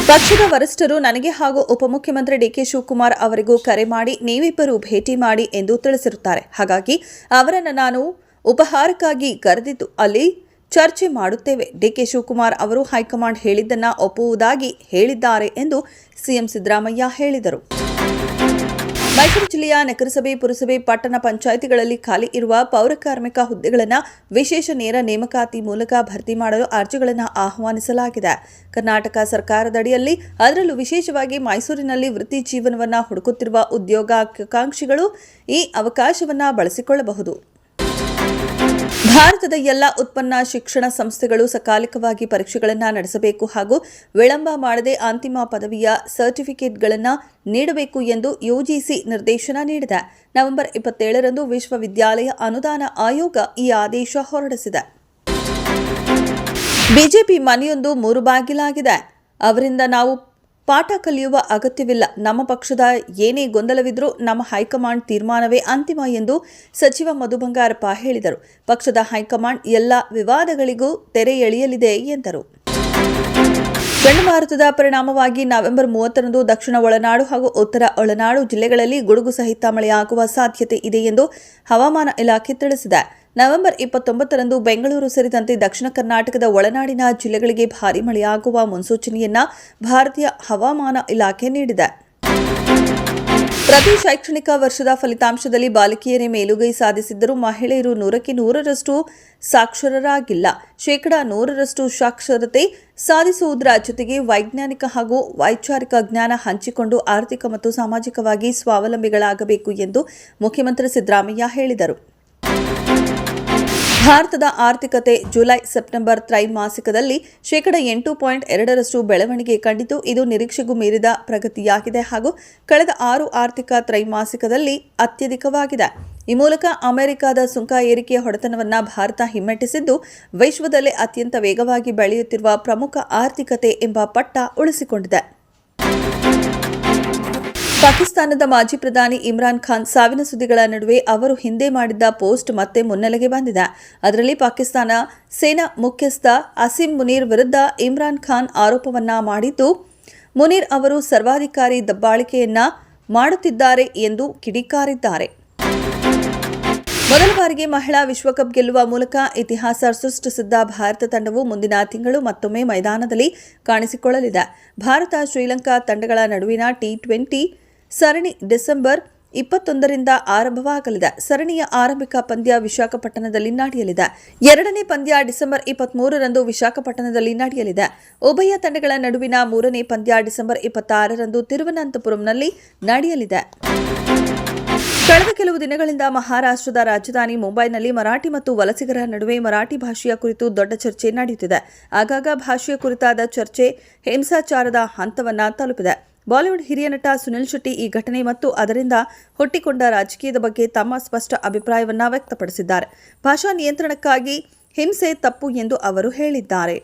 ಪಕ್ಷದ ವರಿಷ್ಠರು ನನಗೆ ಹಾಗೂ ಉಪಮುಖ್ಯಮಂತ್ರಿ ಡಿಕೆ ಶಿವಕುಮಾರ್ ಅವರಿಗೂ ಕರೆ ಮಾಡಿ ನೀವಿಬ್ಬರು ಭೇಟಿ ಮಾಡಿ ಎಂದು ತಿಳಿಸಿರುತ್ತಾರೆ. ಹಾಗಾಗಿ ಅವರನ್ನು ನಾನು ಉಪಹಾರಕ್ಕಾಗಿ ಕರೆದಿದ್ದು ಅಲ್ಲಿ ಚರ್ಚೆ ಮಾಡುತ್ತೇವೆ. ಡಿಕೆ ಶಿವಕುಮಾರ್ ಅವರು ಹೈಕಮಾಂಡ್ ಹೇಳಿದ್ದನ್ನ ಒಪ್ಪುವುದಾಗಿ ಹೇಳಿದ್ದಾರೆ ಎಂದು ಸಿಎಂ ಸಿದ್ದರಾಮಯ್ಯ ಹೇಳಿದರು. ಮೈಸೂರು ಜಿಲ್ಲೆಯ ನಗರಸಭೆ, ಪುರಸಭೆ, ಪಟ್ಟಣ ಪಂಚಾಯಿತಿಗಳಲ್ಲಿ ಖಾಲಿ ಇರುವ ಪೌರಕಾರ್ಮಿಕ ಹುದ್ದೆಗಳನ್ನು ವಿಶೇಷ ನೇರ ನೇಮಕಾತಿ ಮೂಲಕ ಭರ್ತಿ ಮಾಡಲು ಅರ್ಜಿಗಳನ್ನು ಆಹ್ವಾನಿಸಲಾಗಿದೆ. ಕರ್ನಾಟಕ ಸರ್ಕಾರದಡಿಯಲ್ಲಿ ಅದರಲ್ಲೂ ವಿಶೇಷವಾಗಿ ಮೈಸೂರಿನಲ್ಲಿ ವೃತ್ತಿ ಜೀವನವನ್ನು ಹುಡುಕುತ್ತಿರುವ ಉದ್ಯೋಗಾಕಾಂಕ್ಷಿಗಳು ಈ ಅವಕಾಶವನ್ನು ಬಳಸಿಕೊಳ್ಳಬಹುದು. ಭಾರತದ ಎಲ್ಲ ಉತ್ಪನ್ನ ಶಿಕ್ಷಣ ಸಂಸ್ಥೆಗಳು ಸಕಾಲಿಕವಾಗಿ ಪರೀಕ್ಷೆಗಳನ್ನು ನಡೆಸಬೇಕು ಹಾಗೂ ವಿಳಂಬ ಮಾಡದೆ ಅಂತಿಮ ಪದವಿಯ ಸರ್ಟಿಫಿಕೇಟ್ಗಳನ್ನು ನೀಡಬೇಕು ಎಂದು ಯುಜಿಸಿ ನಿರ್ದೇಶನ ನೀಡಿದೆ. ನವೆಂಬರ್ 27ರಂದು ವಿಶ್ವವಿದ್ಯಾಲಯ ಅನುದಾನ ಆಯೋಗ ಈ ಆದೇಶ ಹೊರಡಿಸಿದೆ. ಬಿಜೆಪಿ ಮನೆಯೊಂದು 3 ಬಾಗಿಲಾಗಿದೆ. ಅವರಿಂದ ನಾವು ಪಾಠ ಕಲಿಯುವ ಅಗತ್ಯವಿಲ್ಲ. ನಮ್ಮ ಪಕ್ಷದ ಏನೇ ಗೊಂದಲವಿದ್ರೂ ನಮ್ಮ ಹೈಕಮಾಂಡ್ ತೀರ್ಮಾನವೇ ಅಂತಿಮ ಎಂದು ಸಚಿವ ಮಧು ಬಂಗಾರಪ್ಪ ಹೇಳಿದರು. ಪಕ್ಷದ ಹೈಕಮಾಂಡ್ ಎಲ್ಲ ವಿವಾದಗಳಿಗೂ ತೆರೆ ಎಳೆಯಲಿದೆ ಎಂದರು. ಚಂಡಮಾರುತದ ಪರಿಣಾಮವಾಗಿ ನವೆಂಬರ್ 30ರಂದು ದಕ್ಷಿಣ ಒಳನಾಡು ಹಾಗೂ ಉತ್ತರ ಒಳನಾಡು ಜಿಲ್ಲೆಗಳಲ್ಲಿ ಗುಡುಗು ಸಹಿತ ಮಳೆಯಾಗುವ ಸಾಧ್ಯತೆ ಇದೆ ಎಂದು ಹವಾಮಾನ ಇಲಾಖೆ ತಿಳಿಸಿದೆ. ನವೆಂಬರ್ 29ರಂದು ಬೆಂಗಳೂರು ಸೇರಿದಂತೆ ದಕ್ಷಿಣ ಕರ್ನಾಟಕದ ಒಳನಾಡಿನ ಜಿಲ್ಲೆಗಳಿಗೆ ಭಾರೀ ಮಳೆಯಾಗುವ ಮುನ್ಸೂಚನೆಯನ್ನ ಭಾರತೀಯ ಹವಾಮಾನ ಇಲಾಖೆ ನೀಡಿದೆ. ಪ್ರತಿ ಶೈಕ್ಷಣಿಕ ವರ್ಷದ ಫಲಿತಾಂಶದಲ್ಲಿ ಬಾಲಕಿಯರೇ ಮೇಲುಗೈ ಸಾಧಿಸಿದ್ದರೂ ಮಹಿಳೆಯರು 100ಕ್ಕೆ 100ರಷ್ಟು ಸಾಕ್ಷರರಾಗಿಲ್ಲ. 100% ಸಾಕ್ಷರತೆ ಸಾಧಿಸುವುದರ ಜೊತೆಗೆ ವೈಜ್ಞಾನಿಕ ಹಾಗೂ ವೈಚಾರಿಕ ಜ್ಞಾನ ಹಂಚಿಕೊಂಡು ಆರ್ಥಿಕ ಮತ್ತು ಸಾಮಾಜಿಕವಾಗಿ ಸ್ವಾವಲಂಬಿಗಳಾಗಬೇಕು ಎಂದು ಮುಖ್ಯಮಂತ್ರಿ ಸಿದ್ದರಾಮಯ್ಯ ಹೇಳಿದರು. ಭಾರತದ ಆರ್ಥಿಕತೆ ಜುಲೈ-ಸೆಪ್ಟೆಂಬರ್ ತ್ರೈಮಾಸಿಕದಲ್ಲಿ 8.2% ಬೆಳವಣಿಗೆ ಕಂಡಿದ್ದು, ಇದು ನಿರೀಕ್ಷೆಗೂ ಮೀರಿದ ಪ್ರಗತಿಯಾಗಿದೆ ಹಾಗೂ ಕಳೆದ 6 ಆರ್ಥಿಕ ತ್ರೈಮಾಸಿಕದಲ್ಲಿ ಅತ್ಯಧಿಕವಾಗಿದೆ. ಈ ಮೂಲಕ ಅಮೆರಿಕದ ಸುಂಕ ಏರಿಕೆಯ ಹೊಡೆತನವನ್ನು ಭಾರತ ಹಿಮ್ಮೆಟ್ಟಿಸಿದ್ದು, ವಿಶ್ವದಲ್ಲೇ ಅತ್ಯಂತ ವೇಗವಾಗಿ ಬೆಳೆಯುತ್ತಿರುವ ಪ್ರಮುಖ ಆರ್ಥಿಕತೆ ಎಂಬ ಪಟ್ಟ ಉಳಿಸಿಕೊಂಡಿದೆ. ಪಾಕಿಸ್ತಾನದ ಮಾಜಿ ಪ್ರಧಾನಿ ಇಮ್ರಾನ್ ಖಾನ್ ಸಾವಿನ ಸುದ್ದಿಗಳ ನಡುವೆ ಅವರು ಹಿಂದೆ ಮಾಡಿದ್ದ ಪೋಸ್ಟ್ ಮತ್ತೆ ಮುನ್ನೆಲೆಗೆ ಬಂದಿದೆ. ಅದರಲ್ಲಿ ಪಾಕಿಸ್ತಾನ ಸೇನಾ ಮುಖ್ಯಸ್ಥ ಅಸೀಂ ಮುನೀರ್ ವಿರುದ್ಧ ಇಮ್ರಾನ್ ಖಾನ್ ಆರೋಪವನ್ನ ಮಾಡಿದ್ದು, ಮುನೀರ್ ಅವರು ಸರ್ವಾಧಿಕಾರಿ ದಬ್ಬಾಳಿಕೆಯನ್ನ ಮಾಡುತ್ತಿದ್ದಾರೆ ಎಂದು ಕಿಡಿಕಾರಿದ್ದಾರೆ. ಮೊದಲ ಬಾರಿಗೆ ಮಹಿಳಾ ವಿಶ್ವಕಪ್ ಗೆಲ್ಲುವ ಮೂಲಕ ಇತಿಹಾಸ ಸೃಷ್ಟಿಸಿದ್ದ ಭಾರತ ತಂಡವು ಮುಂದಿನ ತಿಂಗಳು ಮತ್ತೊಮ್ಮೆ ಮೈದಾನದಲ್ಲಿ ಕಾಣಿಸಿಕೊಳ್ಳಲಿದೆ. ಭಾರತ ಶ್ರೀಲಂಕಾ ತಂಡಗಳ ನಡುವಿನ ಟಿ20 ಸರಣಿ ಡಿಸೆಂಬರ್ 21ರಿಂದ ಆರಂಭವಾಗಲಿದೆ. ಸರಣಿಯ ಆರಂಭಿಕ ಪಂದ್ಯ ವಿಶಾಖಪಟ್ಟಣದಲ್ಲಿ ನಡೆಯಲಿದೆ. ಎರಡನೇ ಪಂದ್ಯ ಡಿಸೆಂಬರ್ 23ರಂದು ವಿಶಾಖಪಟ್ಟಣದಲ್ಲಿ ನಡೆಯಲಿದೆ. ಉಭಯ ತಂಡಗಳ ನಡುವಿನ ಮೂರನೇ ಪಂದ್ಯ ಡಿಸೆಂಬರ್ 26ರಂದು ತಿರುವನಂತಪುರಂನಲ್ಲಿ ನಡೆಯಲಿದೆ. ಕಳೆದ ಕೆಲವು ದಿನಗಳಿಂದ ಮಹಾರಾಷ್ಟ್ರದ ರಾಜಧಾನಿ ಮುಂಬೈನಲ್ಲಿ ಮರಾಠಿ ಮತ್ತು ವಲಸಿಗರ ನಡುವೆ ಮರಾಠಿ ಭಾಷೆಯ ಕುರಿತು ದೊಡ್ಡ ಚರ್ಚೆ ನಡೆಯುತ್ತಿದೆ. ಆಗಾಗ ಭಾಷೆಯ ಕುರಿತಾದ ಚರ್ಚೆ ಹಿಂಸಾಚಾರದ ಹಂತವನ್ನ ತಲುಪಿದೆ. ಬಾಲಿವುಡ್ ಹಿರಿಯ ನಟ ಸುನಿಲ್ ಶೆಟ್ಟಿ ಈ ಘಟನೆ ಮತ್ತು ಅದರಿಂದ ಹುಟ್ಟಿಕೊಂಡ ರಾಜಕೀಯದ ಬಗ್ಗೆ ತಮ್ಮ ಸ್ಪಷ್ಟ ಅಭಿಪ್ರಾಯವನ್ನ ವ್ಯಕ್ತಪಡಿಸಿದ್ದಾರೆ. ಭಾಷಾ ನಿಯಂತ್ರಣಕ್ಕಾಗಿ ಹಿಂಸೆ ತಪ್ಪು ಎಂದು ಅವರು ಹೇಳಿದ್ದಾರೆ.